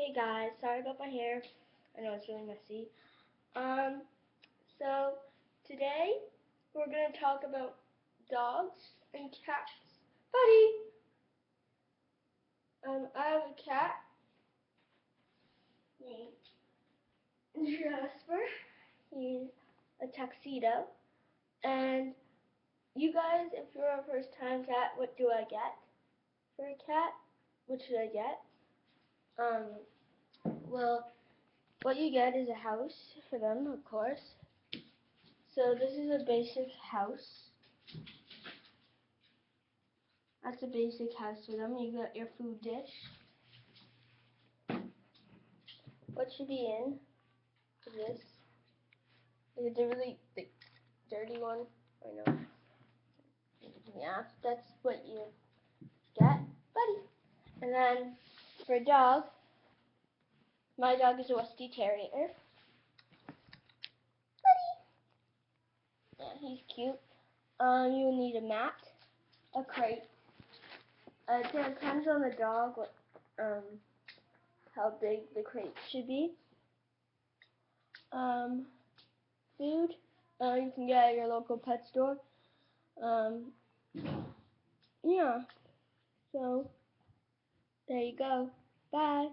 Hey guys, sorry about my hair. I know it's really messy. Um, so today we're gonna talk about dogs and cats. Buddy, I have a cat named Jasper. He's a tuxedo, and you guys, if you're a first-time cat, what do I get for a cat? What should I get? Well, what you get is a house for them, of course. So this is a basic house. That's a basic house for them. You got your food dish. What should be in this? Is it really the dirty one? I know. Yeah, that's what you get, buddy. And then for a dog, my dog is a Westie Terrier. Buddy. Yeah, he's cute. You will need a mat, a crate. It depends on the dog how big the crate should be. Food. You can get at your local pet store. Yeah. So there you go. Bye.